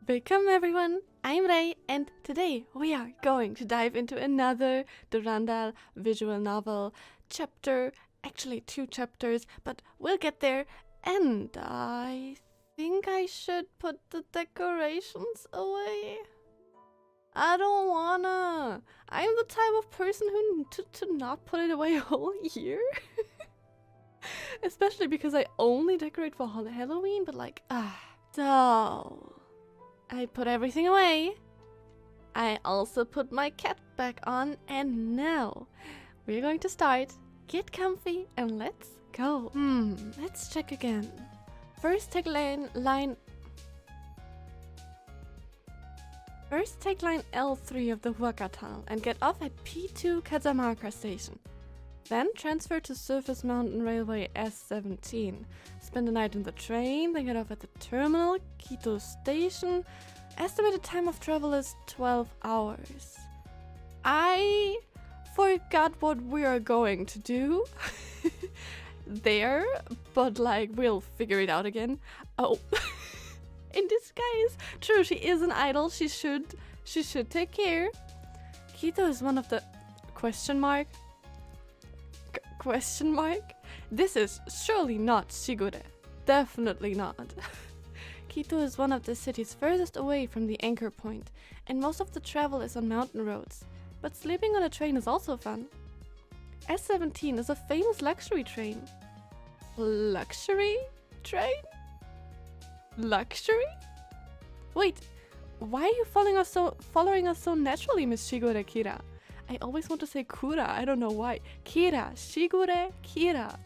Welcome everyone, I'm Ray and today we are going to dive into another Durandal visual novel chapter, actually 2 chapters, but we'll get there. And I think I should put the decorations away. I don't wanna. I'm the type of person who to not put it away a whole year. Especially because I only decorate for Halloween, but so I put everything away. I also put my cat back on, and now we're going to start. Get comfy and let's go. Let's check again. First take line L3 of the Huaca Tunnel and get off at P2 Cajamarca station. Then transfer to Surface Mountain Railway S17. Spend the night in the train, then get off at the terminal, Quito station. Estimated time of travel is 12 hours. I forgot what we are going to do there, but we'll figure it out again. Oh, in disguise. True, she is an idol. She should take care. Quito is one of the question mark. This is surely not Shigure. Definitely not. Quito is one of the cities furthest away from the anchor point, and most of the travel is on mountain roads. But sleeping on a train is also fun. S17 is a famous luxury train. Luxury train? Luxury? Wait, why are you following us so naturally, Miss Shigure Kira? I always want to say Kura, I don't know why. Kira, Shigure, Kira.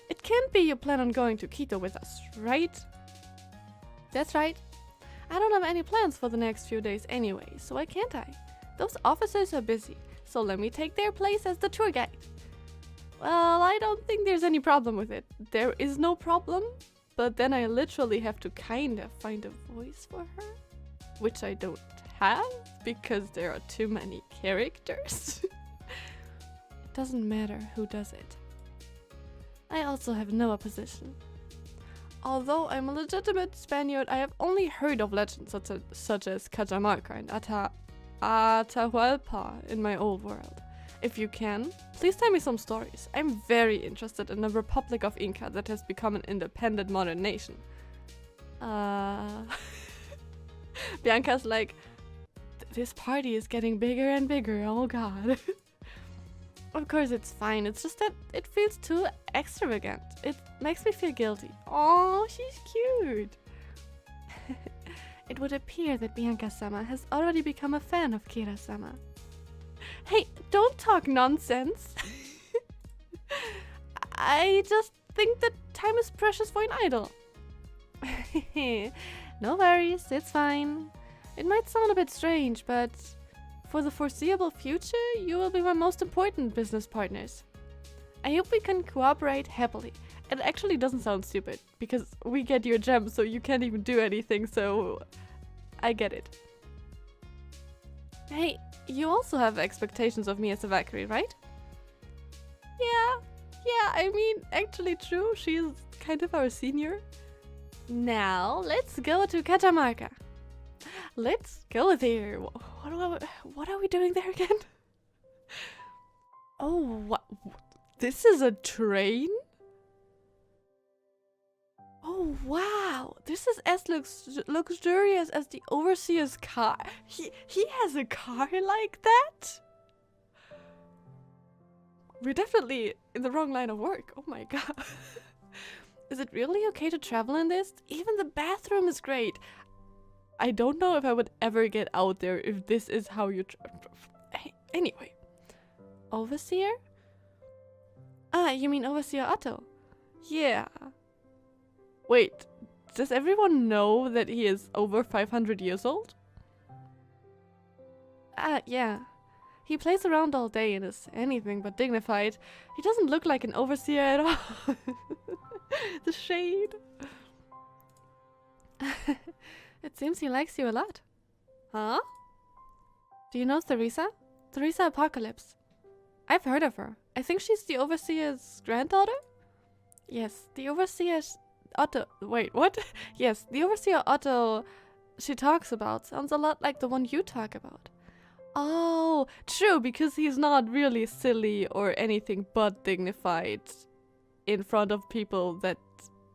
It can't be you plan on going to Quito with us, right? That's right. I don't have any plans for the next few days anyway, so why can't I? Those officers are busy, so let me take their place as the tour guide. Well, I don't think there's any problem with it. There is no problem, but then I literally have to kind of find a voice for her, which I don't have because there are too many characters. It doesn't matter who does it. I also have no opposition. Although I'm a legitimate Spaniard, I have only heard of legends such as Cajamarca and Atahualpa in my old world. If you can, please tell me some stories. I'm very interested in the Republic of Inca that has become an independent modern nation. Bianca's like, this party is getting bigger and bigger, oh god. Of course it's fine, it's just that it feels too extravagant. It makes me feel guilty. Oh, she's cute. It would appear that Bianca-sama has already become a fan of Kira-sama. Hey, don't talk nonsense. I just think that time is precious for an idol. No worries, it's fine. It might sound a bit strange, but for the foreseeable future, you will be my most important business partners. I hope we can cooperate happily. It actually doesn't sound stupid, because we get your gem, so you can't even do anything, so I get it. Hey, you also have expectations of me as a Valkyrie, right? Yeah, I mean, actually true, she's kind of our senior. Now, let's go to Cajamarca. Let's go there. What are we doing there again? Oh, what? This is a train? Oh, wow. This is as luxurious as the overseer's car. He has a car like that? We're definitely in the wrong line of work. Oh my god. Is it really okay to travel in this? Even the bathroom is great. I don't know if I would ever get out there if this is how you anyway. Overseer? Ah, you mean Overseer Otto? Yeah. Wait, does everyone know that he is over 500 years old? Ah, yeah. He plays around all day and is anything but dignified. He doesn't look like an overseer at all. The shade. It seems he likes you a lot. Huh? Do you know Theresa? Theresa Apocalypse. I've heard of her. I think she's the Overseer's granddaughter? Yes, the Overseer's Otto. Wait, what? Yes, the Overseer Otto she talks about sounds a lot like the one you talk about. Oh, true, because he's not really silly or anything but dignified in front of people that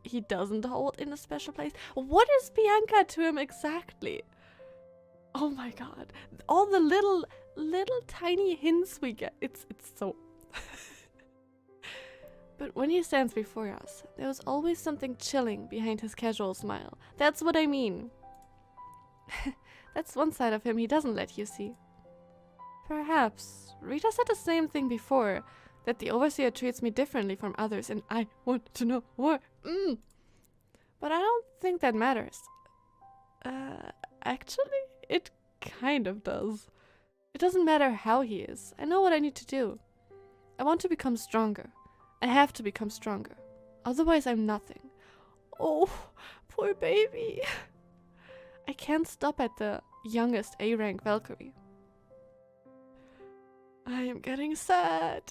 he doesn't hold in a special place. What is Bianca to him exactly? Oh my god. All the little tiny hints we get. It's so... But when he stands before us, there was always something chilling behind his casual smile. That's what I mean. That's one side of him he doesn't let you see. Perhaps. Rita said the same thing before, that the overseer treats me differently from others and I want to know more. But I don't think that matters. Actually, it kind of does. It doesn't matter how he is. I know what I need to do. I want to become stronger. I have to become stronger. Otherwise, I'm nothing. Oh, poor baby. I can't stop at the youngest A-rank Valkyrie. I am getting sad.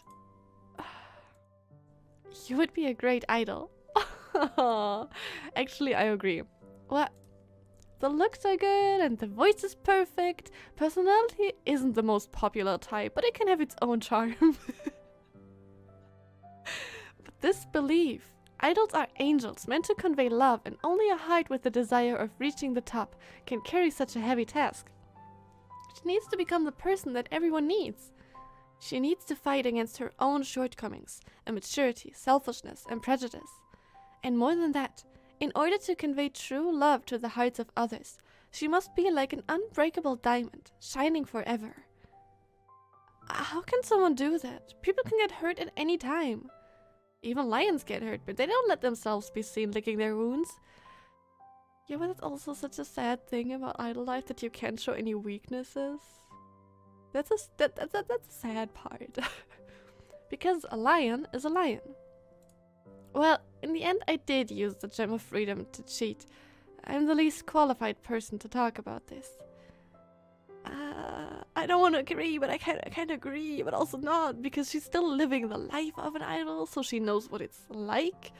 You would be a great idol. Actually, I agree. Well, the looks are good and the voice is perfect. Personality isn't the most popular type, but it can have its own charm. But this belief. Idols are angels meant to convey love, and only a heart with the desire of reaching the top can carry such a heavy task. She needs to become the person that everyone needs. She needs to fight against her own shortcomings, immaturity, selfishness, and prejudice. And more than that, in order to convey true love to the hearts of others, she must be like an unbreakable diamond, shining forever. How can someone do that? People can get hurt at any time. Even lions get hurt, but they don't let themselves be seen licking their wounds. Yeah, but it's also such a sad thing about idol life that you can't show any weaknesses. That's a sad part. Because a lion is a lion. Well, in the end I did use the Gem of Freedom to cheat. I'm the least qualified person to talk about this. I don't want to agree, but I kind of agree, but also not, because she's still living the life of an idol, so she knows what it's like,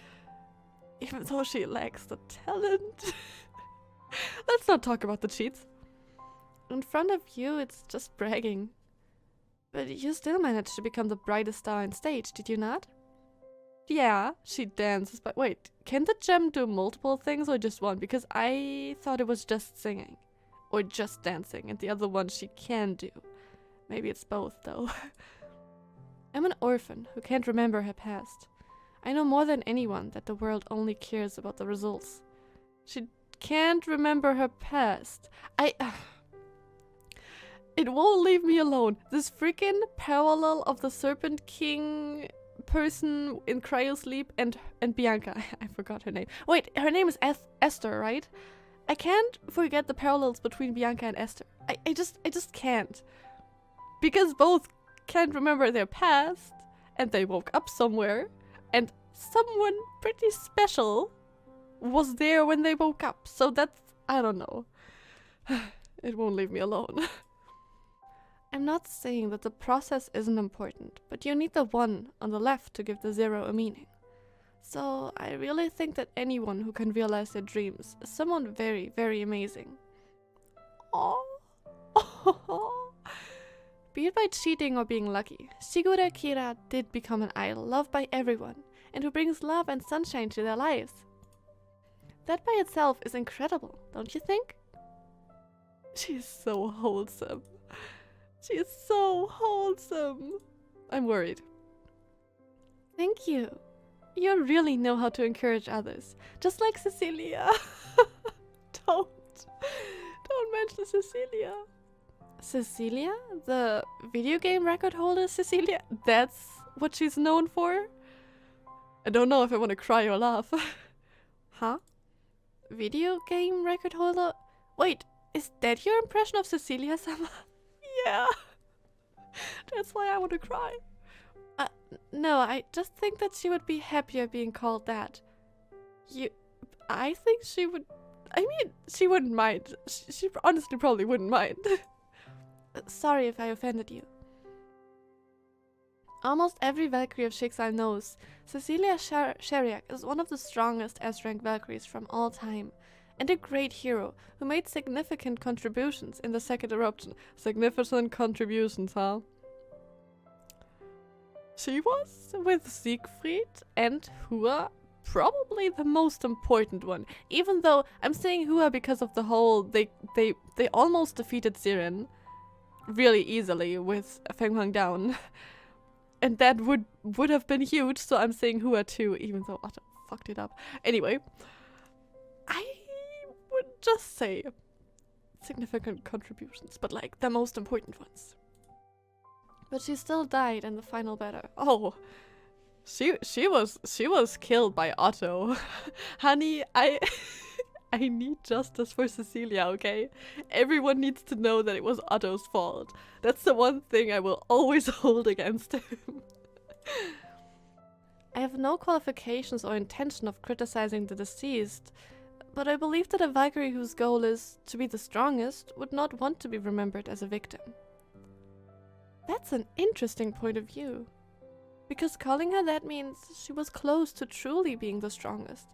even though she lacks the talent. Let's not talk about the cheats. In front of you, it's just bragging. But you still managed to become the brightest star on stage, did you not? Yeah, she dances, but wait, can the gem do multiple things or just one? Because I thought it was just singing. Or just dancing, and the other one she can do. Maybe it's both, though. I'm an orphan who can't remember her past. I know more than anyone that the world only cares about the results. She can't remember her past. It won't leave me alone. This freaking parallel of the Serpent King person in cryosleep and Bianca. I forgot her name. Wait, her name is Esther, right? I can't forget the parallels between Bianca and Esther. I just can't. Because both can't remember their past, and they woke up somewhere, and someone pretty special was there when they woke up. So that's, I don't know. It won't leave me alone. I'm not saying that the process isn't important, but you need the 1 on the left to give the 0 a meaning. So I really think that anyone who can realize their dreams is someone very, very amazing. Oh. Be it by cheating or being lucky, Shigure Kira did become an idol loved by everyone and who brings love and sunshine to their lives. That by itself is incredible, don't you think? She's so wholesome. She is so wholesome. I'm worried. Thank you. You really know how to encourage others. Just like Cecilia. Don't mention Cecilia. Cecilia? The video game record holder Cecilia? That's what she's known for? I don't know if I want to cry or laugh. Huh? Video game record holder? Wait, is that your impression of Cecilia-sama? Yeah. That's why I want to cry. No, I just think that she would be happier being called that. I think she would... I mean, she wouldn't mind. She honestly probably wouldn't mind. Sorry if I offended you. Almost every Valkyrie of Schicksal knows Cecilia Sheriak is one of the strongest S-rank Valkyries from all time, and a great hero who made significant contributions in the second eruption. Significant contributions, huh? She was with Siegfried and Hua, probably the most important one. Even though I'm saying Hua because of the whole they almost defeated Siren really easily with Feng Huang down. And that would have been huge, so I'm saying Hua too, even though Otto fucked it up. Anyway, I would just say significant contributions, but like the most important ones. But she still died in the final battle. Oh, she was killed by Otto. Honey, I need justice for Cecilia, okay? Everyone needs to know that it was Otto's fault. That's the one thing I will always hold against him. I have no qualifications or intention of criticizing the deceased, but I believe that a Valkyrie whose goal is to be the strongest would not want to be remembered as a victim. That's an interesting point of view, because calling her that means she was close to truly being the strongest.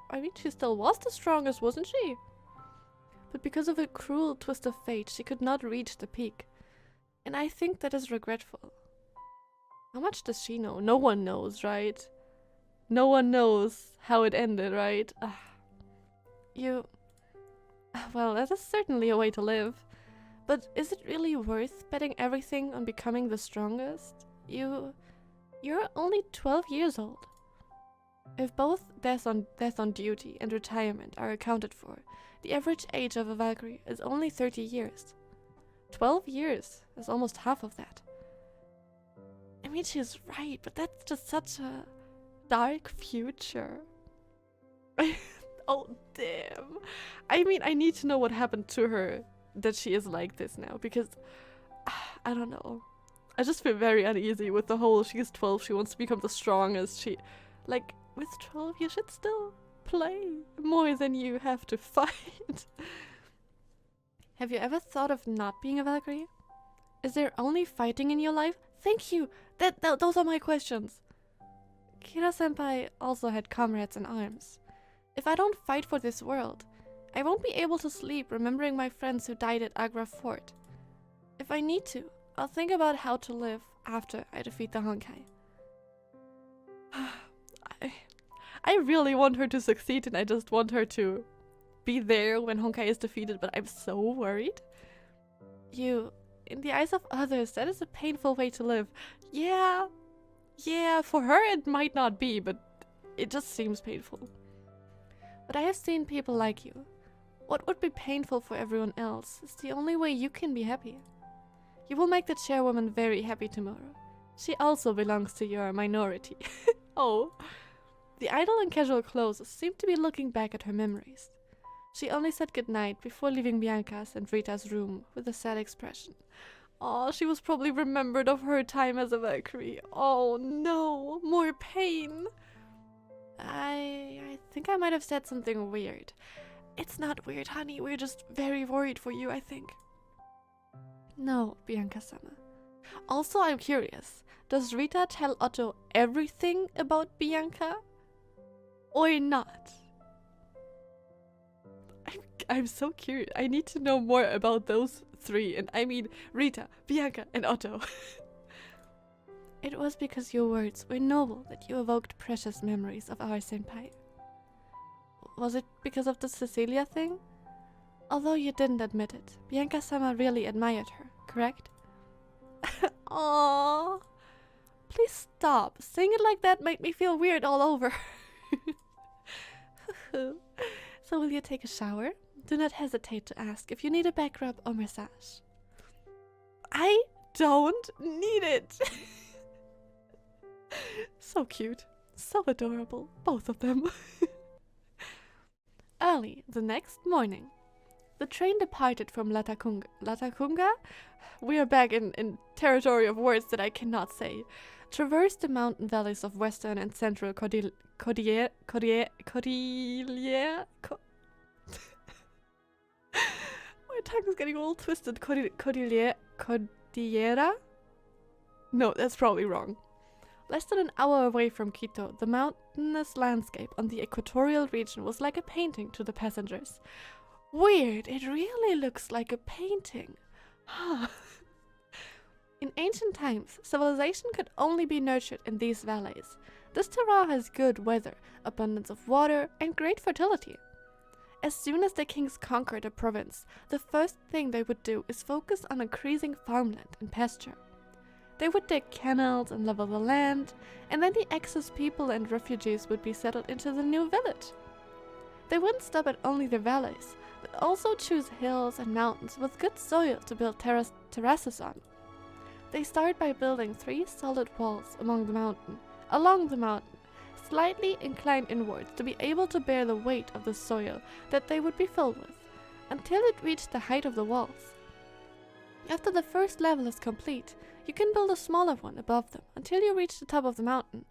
I mean, she still was the strongest, wasn't she? But because of a cruel twist of fate, she could not reach the peak. And I think that is regretful. How much does she know? No one knows, right? No one knows how it ended, right? Well, that is certainly a way to live. But is it really worth betting everything on becoming the strongest? You're only 12 years old. If both death on duty and retirement are accounted for, the average age of a Valkyrie is only 30 years. 12 years is almost half of that. I mean, she's right, but that's just such a dark future. Oh, damn. I mean, I need to know what happened to her that she is like this now, because I don't know. I just feel very uneasy with the whole she's 12, she wants to become the strongest. Like, with 12 you should still play more than you have to fight. Have you ever thought of not being a Valkyrie? Is there only fighting in your life? Thank you! Those are my questions. Kira-senpai also had comrades in arms. If I don't fight for this world, I won't be able to sleep remembering my friends who died at Agra Fort. If I need to, I'll think about how to live after I defeat the Honkai. I really want her to succeed, and I just want her to be there when Honkai is defeated, but I'm so worried. In the eyes of others, that is a painful way to live. Yeah, for her it might not be, but it just seems painful. But I have seen people like you. What would be painful for everyone else is the only way you can be happy. You will make the chairwoman very happy tomorrow. She also belongs to your minority. Oh. The idle and casual clothes seemed to be looking back at her memories. She only said goodnight before leaving Bianca's and Rita's room with a sad expression. Oh, she was probably remembered of her time as a Valkyrie. Oh no, more pain. I think I might have said something weird. It's not weird, honey. We're just very worried for you, I think. No, Bianca-sama. Also, I'm curious. Does Rita tell Otto everything about Bianca? Or not? I'm so curious. I need to know more about those three. And I mean Rita, Bianca, and Otto. It was because your words were noble that you evoked precious memories of our senpai. Was it because of the Cecilia thing? Although you didn't admit it, Bianca-sama really admired her, correct? Aww. Please stop. Saying it like that made me feel weird all over. So will you take a shower? Do not hesitate to ask if you need a back rub or massage. I don't need it. So cute. So adorable. Both of them. Early the next morning, the train departed from Latacunga. Latacunga? We are back in territory of words that I cannot say. Traversed the mountain valleys of western and central Cordillera. My tongue is getting all twisted. Cordillera? No, that's probably wrong. Less than an hour away from Quito, the mountainous landscape on the equatorial region was like a painting to the passengers. Weird, it really looks like a painting. Huh. In ancient times, civilization could only be nurtured in these valleys. This terroir has good weather, abundance of water, and great fertility. As soon as the kings conquered a province, the first thing they would do is focus on increasing farmland and pasture. They would dig canals and level the land, and then the excess people and refugees would be settled into the new village. They wouldn't stop at only the valleys, but also choose hills and mountains with good soil to build terraces on. They start by building 3 solid walls along the mountain, slightly inclined inwards to be able to bear the weight of the soil that they would be filled with, until it reached the height of the walls. After the first level is complete, you can build a smaller one above them until you reach the top of the mountain.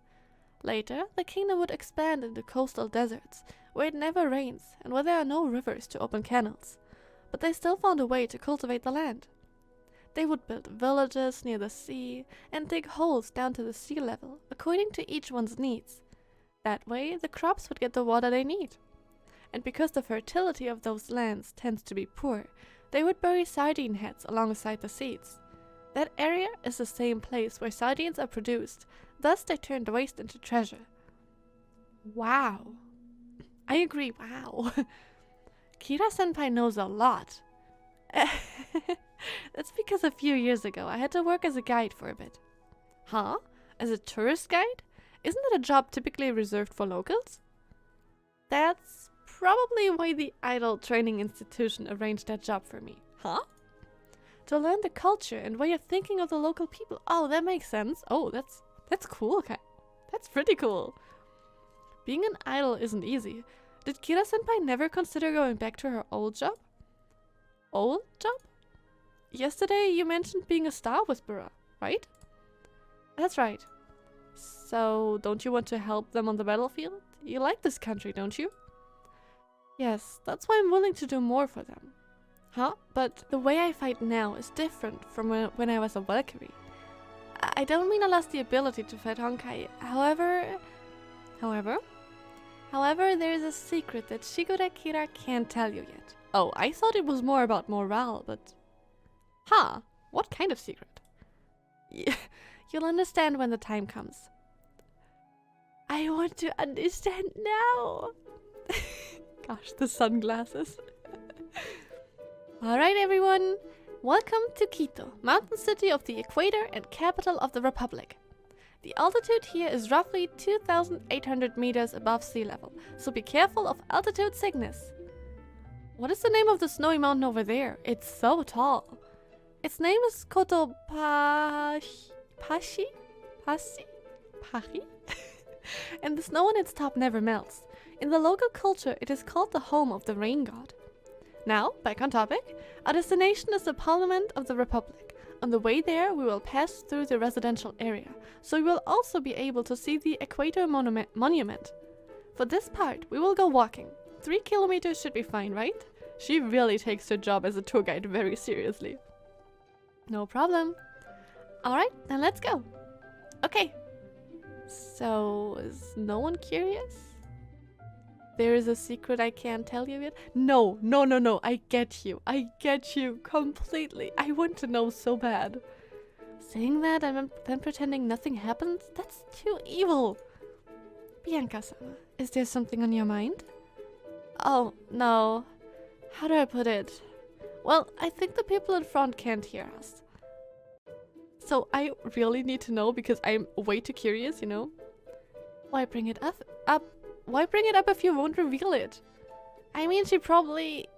Later, the kingdom would expand into coastal deserts, where it never rains and where there are no rivers to open canals, but they still found a way to cultivate the land. They would build villages near the sea and dig holes down to the sea level, according to each one's needs. That way, the crops would get the water they need. And because the fertility of those lands tends to be poor, they would bury sardine heads alongside the seeds. That area is the same place where sardines are produced, thus they turned waste into treasure. Wow. I agree, wow. Kira-senpai knows a lot. That's because a few years ago I had to work as a guide for a bit. Huh? As a tourist guide? Isn't that a job typically reserved for locals? That's probably why the Idol Training Institution arranged that job for me. Huh? To learn the culture and way of thinking of the local people. Oh, that makes sense. Oh, that's cool. Okay. That's pretty cool. Being an idol isn't easy. Did Kira-senpai never consider going back to her old job? Old job? Yesterday you mentioned being a star whisperer, right? That's right. So, don't you want to help them on the battlefield? You like this country, don't you? Yes, that's why I'm willing to do more for them. Huh? But the way I fight now is different from when I was a Valkyrie. I don't mean I lost the ability to fight Honkai. However, there is a secret that Shigure Kira can't tell you yet. Oh, I thought it was more about morale, but... Huh, what kind of secret? You'll understand when the time comes. I want to understand now. Gosh, the sunglasses. Alright everyone, welcome to Quito, mountain city of the equator and capital of the Republic. The altitude here is roughly 2,800 meters above sea level, so be careful of altitude sickness. What is the name of the snowy mountain over there? It's so tall. Its name is Pashi? And the snow on its top never melts. In the local culture, it is called the home of the rain god. Now, back on topic, our destination is the Parliament of the Republic. On the way there, we will pass through the residential area, so we will also be able to see the Equator Monument. For this part, we will go walking. 3 kilometers should be fine, right? She really takes her job as a tour guide very seriously. No problem. Alright, then let's go. Okay. So, is no one curious? There is a secret I can't tell you yet? No. I get you completely. I want to know so bad. Saying that and then pretending nothing happened? That's too evil. Bianca-sama, is there something on your mind? Oh, no. How do I put it? Well, I think the people in front can't hear us. So I really need to know because I'm way too curious, you know? Why bring it up? Why bring it up if you won't reveal it? I mean, she probably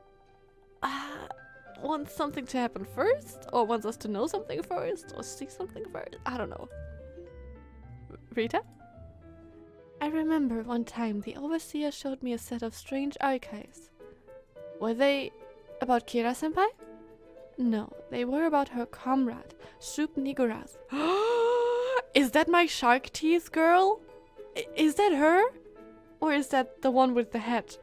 wants something to happen first, or wants us to know something first, or see something first. I don't know. Rita? I remember one time the overseer showed me a set of strange archives. Were they about Kira-senpai? No, they were about her comrade, Shub Niguraz. Is that my shark teeth girl? Is that her? Or is that the one with the hat?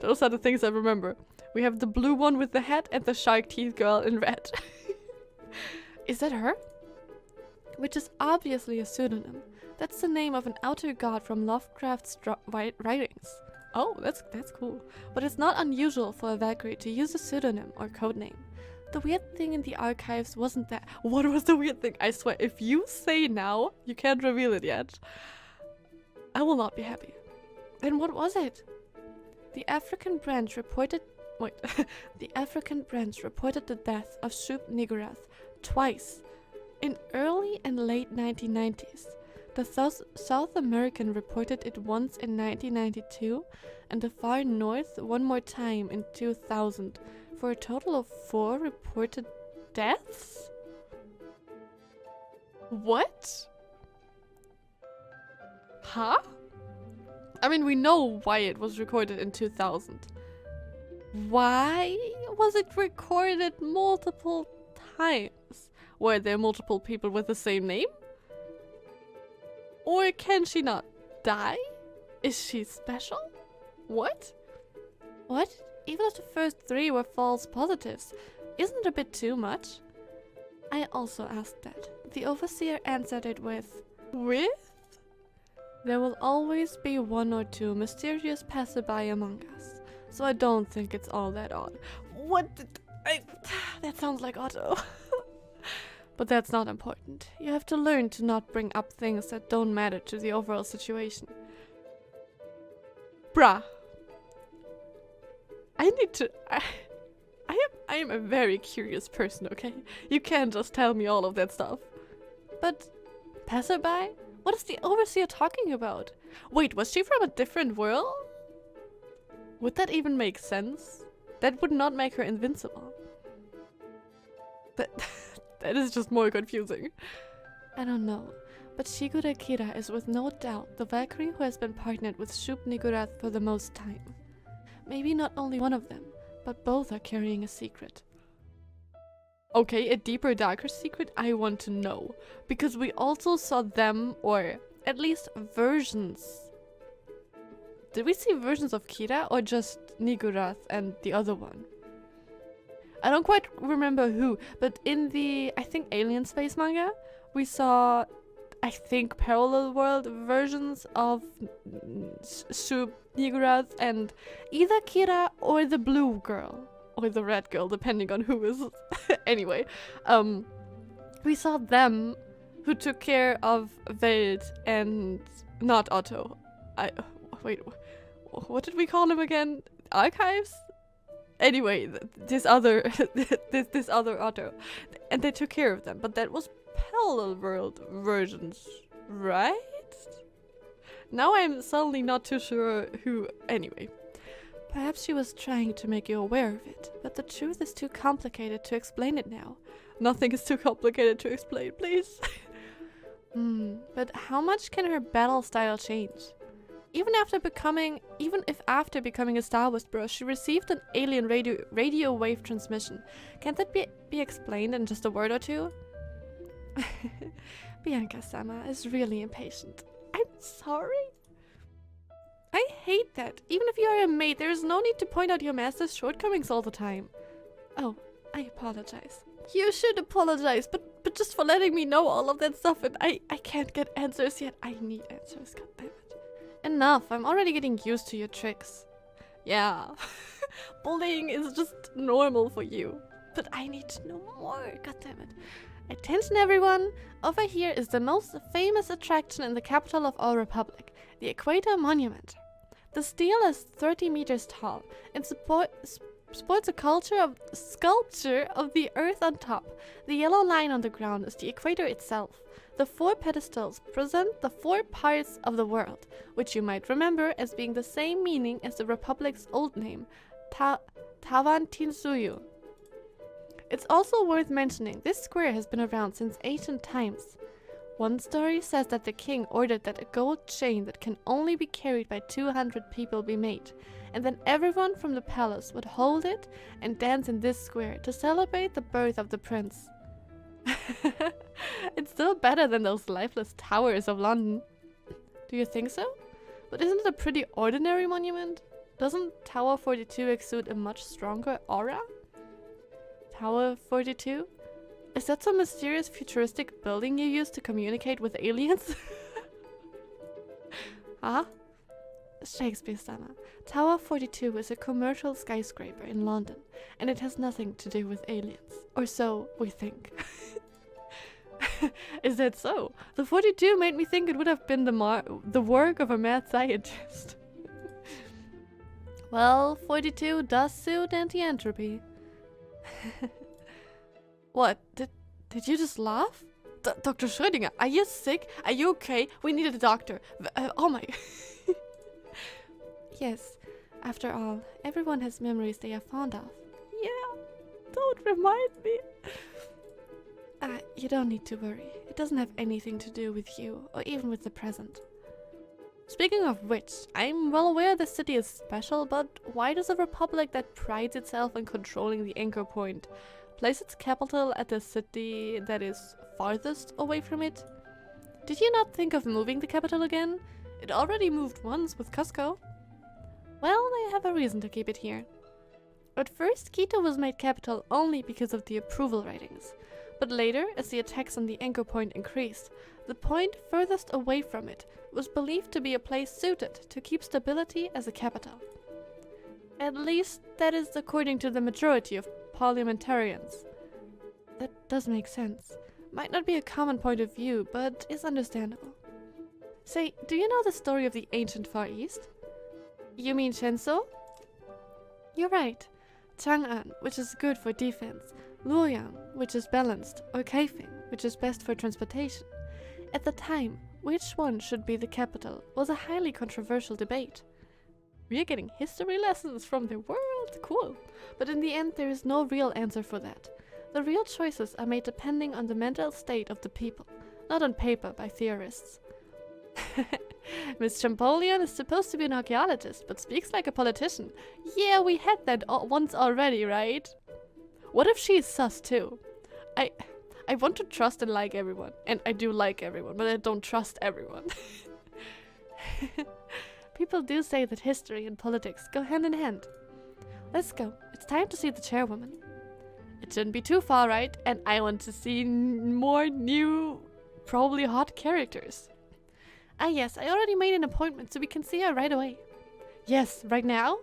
Those are the things I remember. We have the blue one with the hat and the shark teeth girl in red. Is that her? which is obviously a pseudonym. That's the name of an outer god from Lovecraft's writings. Oh, that's cool. But it's not unusual for a Valkyrie to use a pseudonym or codename. The weird thing in the archives wasn't that. What was the weird thing? I swear, if you say now, you can't reveal it yet, I will not be happy. Then what was it? The African branch reported the African branch reported the death of Shub Niggurath twice, in early and late 1990s. The South American reported it once in 1992, and the far north one more time in 2000, for a total of 4 reported deaths? What? Huh? I mean, we know why it was recorded in 2000. Why was it recorded multiple times? Were there multiple people with the same name? Or can she not die? Is she special? What? What? Even if the first 3 were false positives, isn't it a bit too much? I also asked that. The overseer answered it with? There will always be 1 or 2 mysterious passerby among us, so I don't think it's all that odd. What did I... That sounds like Otto. But that's not important. You have to learn to not bring up things that don't matter to the overall situation. Bruh. I am a very curious person, okay? You can't just tell me all of that stuff. But passerby? What is the overseer talking about? Wait, was she from a different world? Would that even make sense? That would not make her invincible. That is just more confusing. I don't know, but Shigure Kira is with no doubt the Valkyrie who has been partnered with Shub Niggurath for the most time. Maybe not only one of them, but both are carrying a secret. Okay, a deeper, darker secret I want to know. Because we also saw them, or at least versions. Did we see versions of Kira, or just Niggurath and the other one? I don't quite remember who, but in the, I think, Alien Space manga, we saw, I think, parallel world versions of Shub Niggurath and either Kira or the blue girl. Or the red girl, depending on who is... Anyway, we saw them who took care of Veld and not Otto. Wait, what did we call him again? Archives? Anyway, this other this other Otto, and they took care of them. But that was parallel world versions, right? Now I'm suddenly not too sure who. Anyway, perhaps she was trying to make you aware of it, but the truth is too complicated to explain it now. Nothing is too complicated to explain, please. But how much can her battle style change? Even if after becoming a Star Wars bro, she received an alien radio wave transmission. Can't that be explained in just a word or two? Bianca-sama is really impatient. I'm sorry. I hate that. Even if you are a maid, there is no need to point out your master's shortcomings all the time. Oh, I apologize. You should apologize, but just for letting me know all of that stuff, and I can't get answers yet. I need answers, goddammit. Enough, I'm already getting used to your tricks. Yeah, bullying is just normal for you. But I need to know more, goddammit. Attention everyone, over here is the most famous attraction in the capital of our republic, the Equator Monument. The stele is 30 meters tall and sports a sculpture of the earth on top. The yellow line on the ground is the equator itself. The 4 pedestals present the 4 parts of the world, which you might remember as being the same meaning as the Republic's old name, Tawantinsuyu. It's also worth mentioning this square has been around since ancient times. One story says that the king ordered that a gold chain that can only be carried by 200 people be made, and then everyone from the palace would hold it and dance in this square to celebrate the birth of the prince. It's still better than those lifeless towers of London. Do you think so? But isn't it a pretty ordinary monument? Doesn't Tower 42 exude a much stronger aura? Tower 42? Is that some mysterious futuristic building you use to communicate with aliens? Huh? Shakespeare Summer. Tower 42 is a commercial skyscraper in London, and it has nothing to do with aliens. Or so we think. Is that so? The 42 made me think it would have been the work of a mad scientist. Well, 42 does suit anti-entropy. What? Did you just laugh? Dr. Schrödinger, are you sick? Are you okay? We need a doctor. Oh my... Yes, after all, everyone has memories they are fond of. Yeah, don't remind me. You don't need to worry. It doesn't have anything to do with you, or even with the present. Speaking of which, I'm well aware the city is special, but why does a republic that prides itself on controlling the anchor point place its capital at the city that is farthest away from it? Did you not think of moving the capital again? It already moved once with Cusco. Well, they have a reason to keep it here. At first, Quito was made capital only because of the approval ratings. But later, as the attacks on the anchor point increased, the point furthest away from it was believed to be a place suited to keep stability as a capital. At least, that is according to the majority of parliamentarians. That does make sense. Might not be a common point of view, but is understandable. Say, do you know the story of the ancient Far East? You mean Shenzhou? You're right. Chang'an, which is good for defense, Luoyang, which is balanced, or Kaifeng, which is best for transportation. At the time, which one should be the capital was a highly controversial debate. We're getting history lessons from the world, cool. But in the end, there is no real answer for that. The real choices are made depending on the mental state of the people, not on paper by theorists. Miss Champollion is supposed to be an archaeologist, but speaks like a politician. Yeah, we had that once already, right? What if she is sus too? I want to trust and like everyone. And I do like everyone, but I don't trust everyone. People do say that history and politics go hand in hand. Let's go. It's time to see the chairwoman. It shouldn't be too far, right? And I want to see more new, probably hot characters. Ah yes, I already made an appointment so we can see her right away. Yes, right now?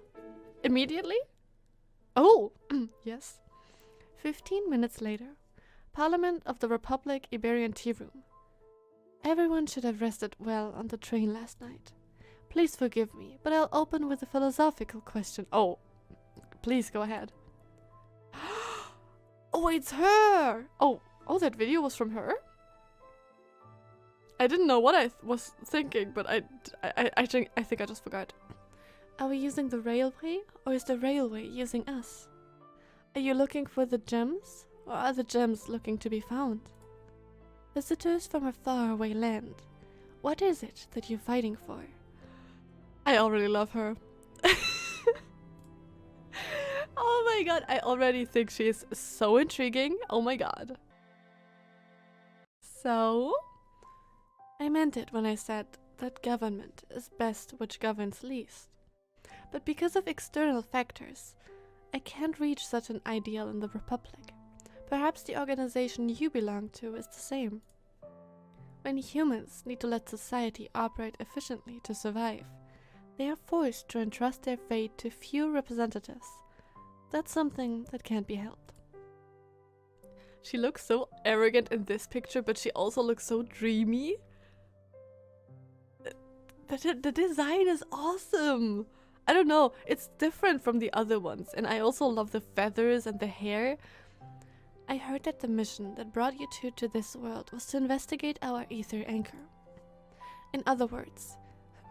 Immediately? Oh, yes. 15 minutes later. Parliament of the Republic Iberian Tea Room. Everyone should have rested well on the train last night. Please forgive me, but I'll open with a philosophical question. Oh, please go ahead. Oh, it's her! Oh, that video was from her? I didn't know what I was thinking, but I think I just forgot. Are we using the railway, or is the railway using us? Are you looking for the gems, or are the gems looking to be found? Visitors from a faraway land. What is it that you're fighting for? I already love her. Oh my god, I already think she is so intriguing. Oh my god. So? I meant it when I said that government is best which governs least. But because of external factors, I can't reach such an ideal in the Republic. Perhaps the organization you belong to is the same. When humans need to let society operate efficiently to survive, they are forced to entrust their fate to few representatives. That's something that can't be helped. She looks so arrogant in this picture, but she also looks so dreamy. The design is awesome! I don't know, it's different from the other ones, and I also love the feathers and the hair. I heard that the mission that brought you two to this world was to investigate our ether anchor. In other words,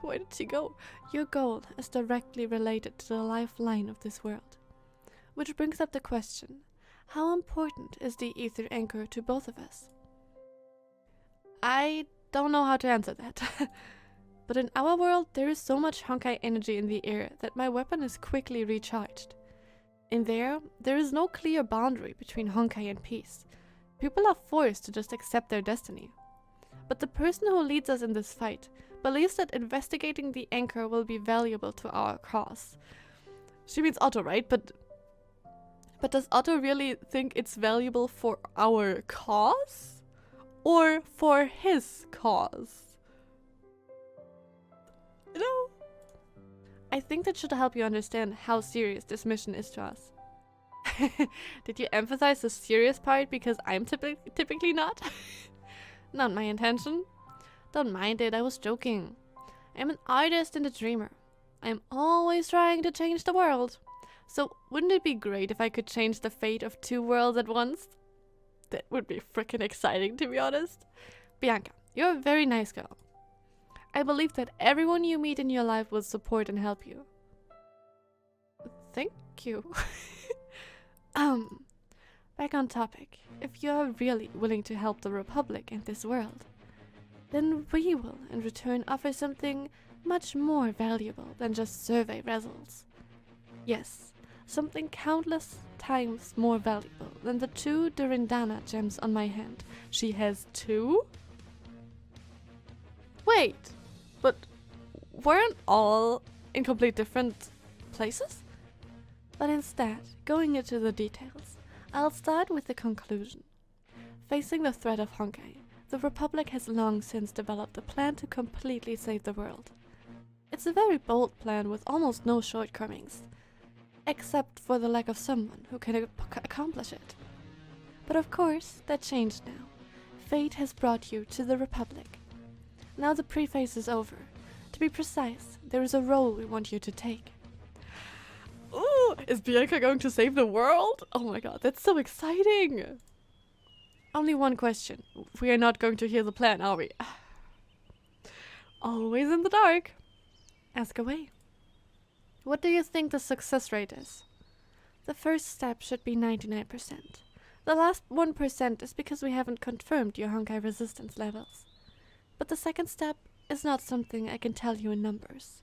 where did she go? Your goal is directly related to the lifeline of this world. Which brings up the question, how important is the ether anchor to both of us? I don't know how to answer that. But in our world, there is so much Honkai energy in the air that my weapon is quickly recharged. In there is no clear boundary between Honkai and peace. People are forced to just accept their destiny. But the person who leads us in this fight believes that investigating the anchor will be valuable to our cause. She means Otto, right? But But does Otto really think it's valuable for our cause? Or for his cause? You know? I think that should help you understand how serious this mission is to us. Did you emphasize the serious part because I'm typically not? Not my intention. Don't mind it, I was joking. I'm an artist and a dreamer. I'm always trying to change the world. So wouldn't it be great if I could change the fate of 2 worlds at once? That would be freaking exciting, to be honest. Bianca, you're a very nice girl. I believe that everyone you meet in your life will support and help you. Thank you. Back on topic. If you're really willing to help the Republic and this world, then we will, in return, offer something much more valuable than just survey results. Yes, something countless times more valuable than the 2 Durandal gems on my hand. She has 2? Wait, but weren't all in complete different places? But instead, going into the details, I'll start with the conclusion. Facing the threat of HONKAI, the Republic has long since developed a plan to completely save the world. It's a very bold plan with almost no shortcomings, except for the lack of someone who can accomplish it. But of course, that changed now. Fate has brought you to the Republic. Now the preface is over. To be precise, there is a role we want you to take. Ooh, is Bianca going to save the world? Oh my god, that's so exciting! Only one question. We are not going to hear the plan, are we? Always in the dark. Ask away. What do you think the success rate is? The first step should be 99%. The last 1% is because we haven't confirmed your HONKAI resistance levels. But the second step is not something I can tell you in numbers.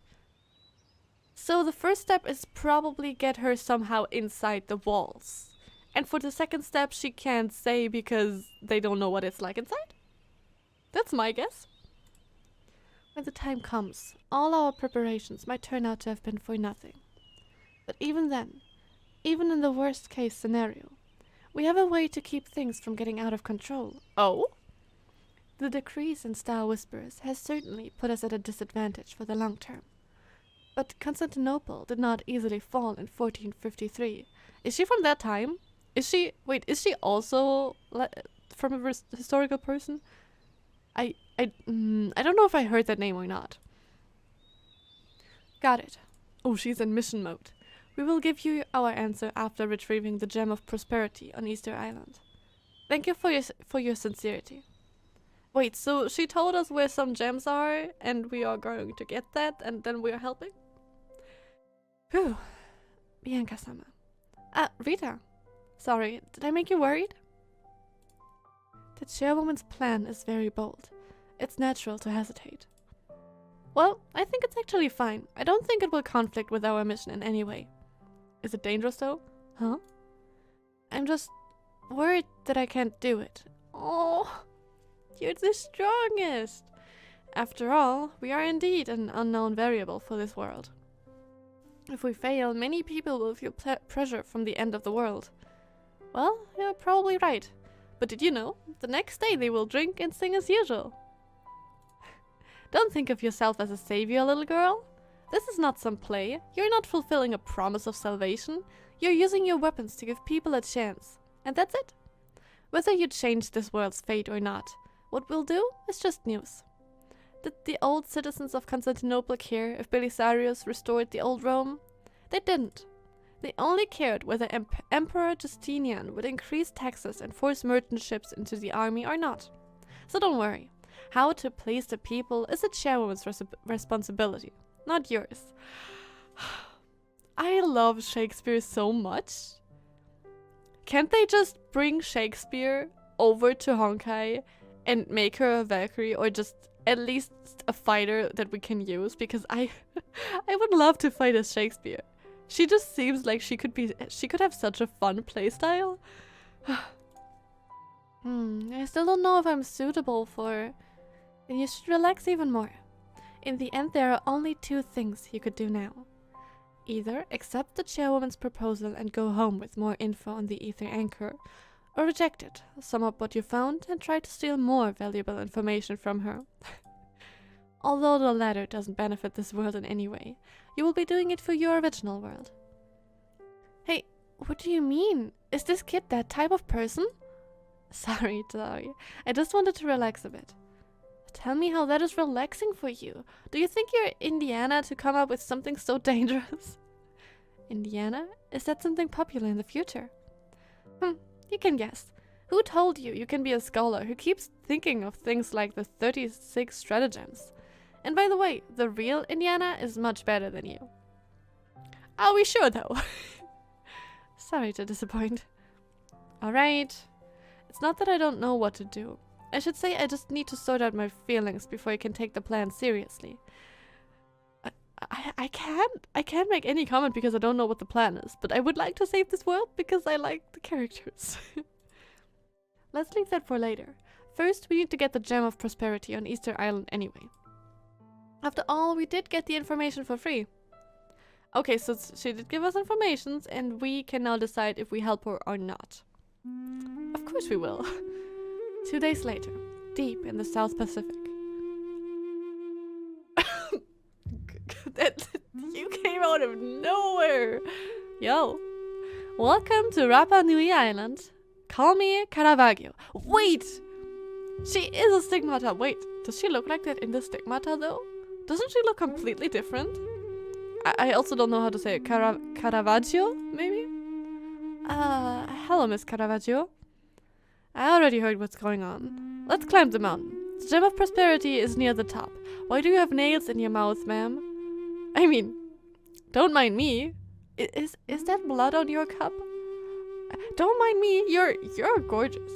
So the first step is probably get her somehow inside the walls. And for the second step she can't say because they don't know what it's like inside? That's my guess. When the time comes, all our preparations might turn out to have been for nothing. But even then, even in the worst case scenario, we have a way to keep things from getting out of control. Oh? The decrease in Star Whisperers has certainly put us at a disadvantage for the long term. But Constantinople did not easily fall in 1453. Is she from that time? Is she also from a historical person? I don't know if I heard that name or not. Got it. Oh, she's in mission mode. We will give you our answer after retrieving the Gem of Prosperity on Easter Island. Thank you for your sincerity. Wait, so she told us where some gems are, and we are going to get that, and then we are helping? Whew. Bianca-sama. Rita. Sorry, did I make you worried? The chairwoman's plan is very bold. It's natural to hesitate. Well, I think it's actually fine. I don't think it will conflict with our mission in any way. Is it dangerous though? Huh? I'm just worried that I can't do it. Oh, you're the strongest. After all, we are indeed an unknown variable for this world. If we fail, many people will feel pressure from the end of the world. Well, you're probably right. But did you know? The next day they will drink and sing as usual. Don't think of yourself as a savior, little girl. This is not some play. You're not fulfilling a promise of salvation. You're using your weapons to give people a chance. And that's it. Whether you change this world's fate or not, what we'll do is just news. Did the old citizens of Constantinople care if Belisarius restored the old Rome? They didn't. They only cared whether Emperor Justinian would increase taxes and force merchant ships into the army or not. So don't worry. How to please the people is a chairwoman's responsibility, not yours. I love Shakespeare so much. Can't they just bring Shakespeare over to HONKAI and make her a Valkyrie, or just at least a fighter that we can use? Because I would love to fight as Shakespeare. She just seems like she could have such a fun playstyle. I still don't know if I'm suitable for... Then you should relax even more. In the end, there are only 2 things you could do now. Either accept the chairwoman's proposal and go home with more info on the ether anchor, or reject it, sum up what you found, and try to steal more valuable information from her. Although the latter doesn't benefit this world in any way, you will be doing it for your original world. Hey, what do you mean? Is this kid that type of person? Sorry. I just wanted to relax a bit. Tell me how that is relaxing for you. Do you think you're Indiana to come up with something so dangerous? Indiana? Is that something popular in the future? You can guess. Who told you you can be a scholar who keeps thinking of things like the 36 stratagems? And by the way, the real Indiana is much better than you. Are we sure though? Sorry to disappoint. Alright. It's not that I don't know what to do. I should say I just need to sort out my feelings before I can take the plan seriously. I can't make any comment because I don't know what the plan is, but I would like to save this world because I like the characters. Let's leave that for later. First, we need to get the Gem of Prosperity on Easter Island anyway. After all, we did get the information for free. Okay, so she did give us information, and we can now decide if we help her or not. Of course we will. 2 days later, deep in the South Pacific. You came out of nowhere! Yo! Welcome to Rapa Nui Island. Call me Caravaggio. Wait! She is a stigmata. Wait, does she look like that in the stigmata though? Doesn't she look completely different? I also don't know how to say it. Caravaggio, maybe? Hello, Miss Caravaggio. I already heard what's going on. Let's climb the mountain. The Gem of Prosperity is near the top. Why do you have nails in your mouth, ma'am? I mean, don't mind me. Is that blood on your cup? Don't mind me. You're gorgeous.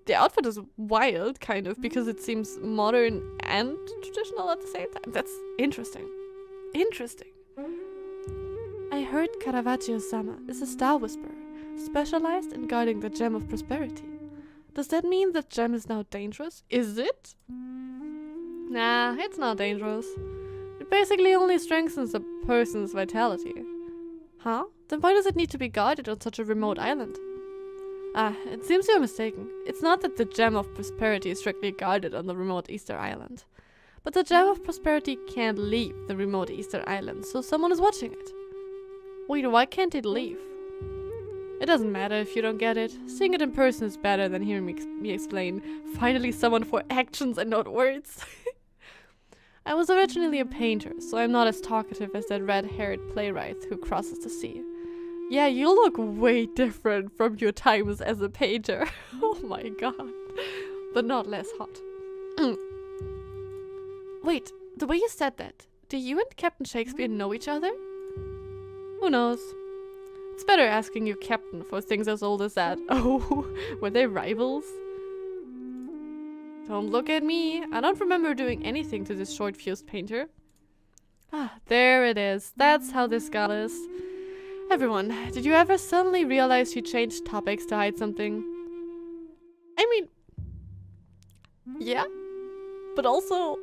The outfit is wild, kind of, because it seems modern and traditional at the same time. That's interesting. Interesting. I heard Caravaggio-sama is a star whisperer, specialized in guarding the Gem of Prosperity. Does that mean that gem is now dangerous? Is it? Nah, it's not dangerous. It basically only strengthens a person's vitality. Huh? Then why does it need to be guarded on such a remote island? It seems you're mistaken. It's not that the Gem of Prosperity is strictly guarded on the remote Easter Island. But the Gem of Prosperity can't leave the remote Easter Island, so someone is watching it. Wait, why can't it leave? It doesn't matter if you don't get it. Seeing it in person is better than hearing me explain. Finally someone for actions and not words. I was originally a painter, so I'm not as talkative as that red-haired playwright who crosses the sea. Yeah, you look way different from your times as a painter. Oh my god. But not less hot. Wait, the way you said that, do you and Captain Shakespeare know each other? Who knows? It's better asking your captain for things as old as that. Oh, were they rivals? Don't look at me. I don't remember doing anything to this short-fused painter. Ah, there it is. That's how this gal is. Everyone, did you ever suddenly realize she changed topics to hide something? I mean, yeah, but also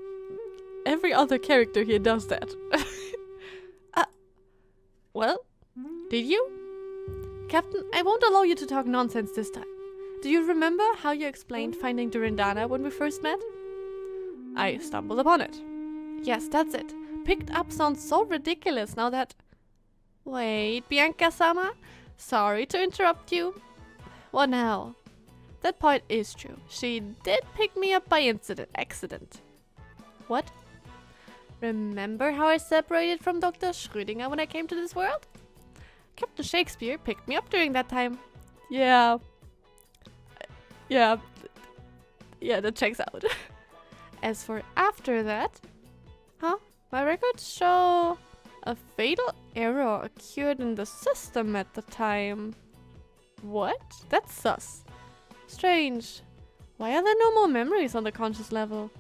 every other character here does that. Well, did you? Captain, I won't allow you to talk nonsense this time. Do you remember how you explained finding Durandal when we first met? I stumbled upon it. Yes, that's it. Picked up sounds so ridiculous now that... Wait, Bianca-sama? Sorry to interrupt you. What now? That part is true. She did pick me up by accident. What? Remember how I separated from Dr. Schrödinger when I came to this world? Captain Shakespeare picked me up during that time. Yeah, that checks out. As for after that... Huh? My records show a fatal error occurred in the system at the time. What? That's sus. Strange. Why are there no more memories on the conscious level?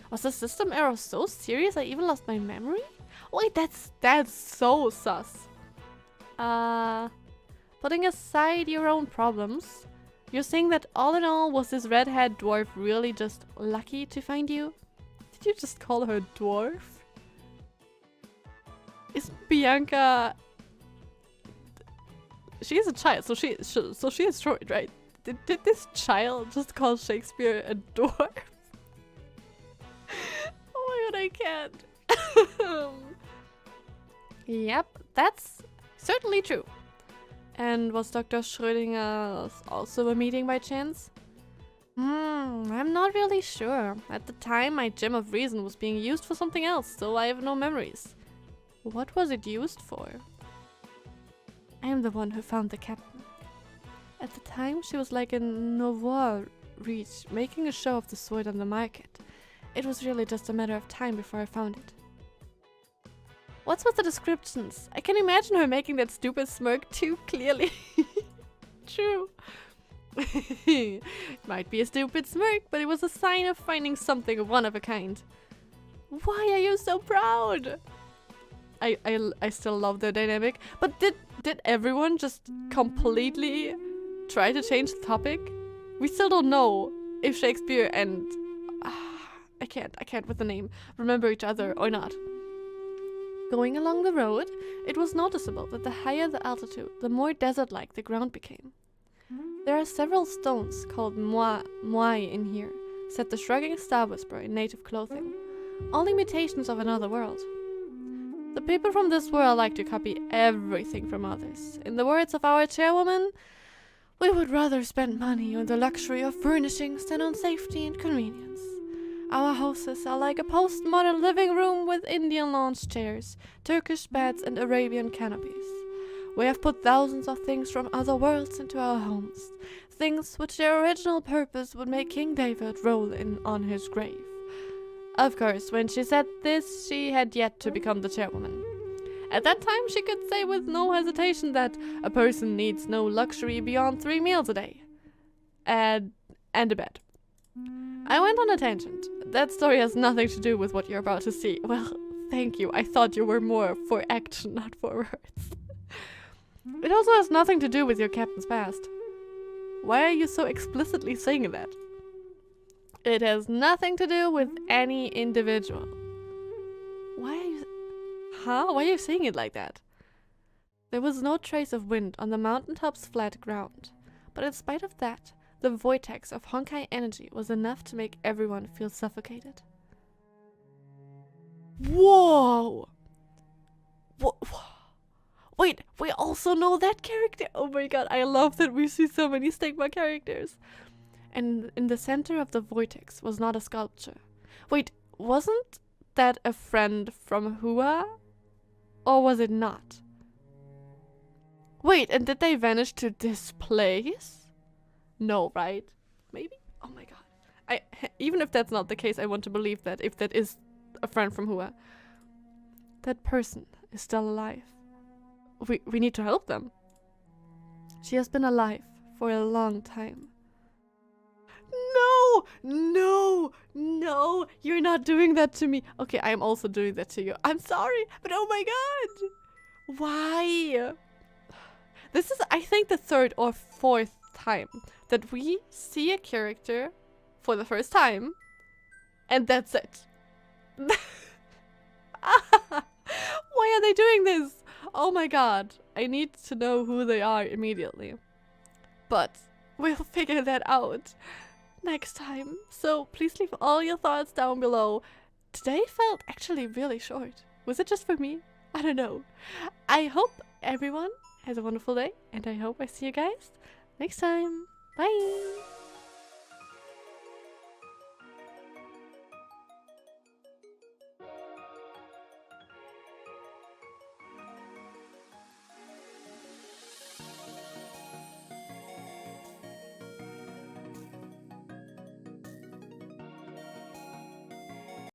Was the system error so serious I even lost my memory? Wait, that's so sus. Putting aside your own problems, you're saying that all in all, was this red-haired dwarf really just lucky to find you? Did you just call her dwarf? Is Bianca... She is a child, so she is short, right? Did this child just call Shakespeare a dwarf? Oh my god, I can't. Yep, that's certainly true. And was Dr. Schrödinger also a meeting by chance? I'm not really sure. At the time, my gem of reason was being used for something else, so I have no memories. What was it used for? I am the one who found the captain. At the time, she was like a nouveau reach, making a show of the sword on the market. It was really just a matter of time before I found it. What's with the descriptions? I can imagine her making that stupid smirk too clearly. True. It might be a stupid smirk, but it was a sign of finding something one of a kind. Why are you so proud? I still love their dynamic, but did everyone just completely try to change the topic? We still don't know if Shakespeare and I can't with the name remember each other or not. Going along the road, it was noticeable that the higher the altitude, the more desert-like the ground became. There are several stones called moai in here, said the shrugging star whisperer in native clothing. All imitations of another world. The people from this world like to copy everything from others. In the words of our chairwoman, we would rather spend money on the luxury of furnishings than on safety and convenience. Our houses are like a postmodern living room with Indian lounge chairs, Turkish beds and Arabian canopies. We have put thousands of things from other worlds into our homes, things which their original purpose would make King David roll in on his grave. Of course, when she said this, she had yet to become the chairwoman. At that time, she could say with no hesitation that a person needs no luxury beyond 3 meals a day. And a bed. I went on a tangent. That story has nothing to do with what you're about to see. Well, thank you. I thought you were more for action, not for words. It also has nothing to do with your captain's past. Why are you so explicitly saying that? It has nothing to do with any individual. Why are you saying it like that? There was no trace of wind on the mountaintop's flat ground, but in spite of that, the vortex of Honkai energy was enough to make everyone feel suffocated. Whoa! Wait, we also know that character? Oh my god, I love that we see so many Stigma characters. And in the center of the vortex was not a sculpture. Wait, wasn't that a friend from Hua? Or was it not? Wait, and did they vanish to this place? No, right? Maybe? Oh my god. Even if that's not the case, I want to believe that if that is a friend from Hua. That person is still alive. We need to help them. She has been alive for a long time. No, you're not doing that to me. Okay, I'm also doing that to you. I'm sorry, but oh my god. Why? This is, I think, the 3rd or 4th time that we see a character for the first time, and that's it. Why are they doing this? Oh my god, I need to know who they are immediately. But we'll figure that out next time. So please leave all your thoughts down below. Today felt actually really short. Was it just for me? I don't know. I hope everyone has a wonderful day, and I hope I see you guys next time. Bye!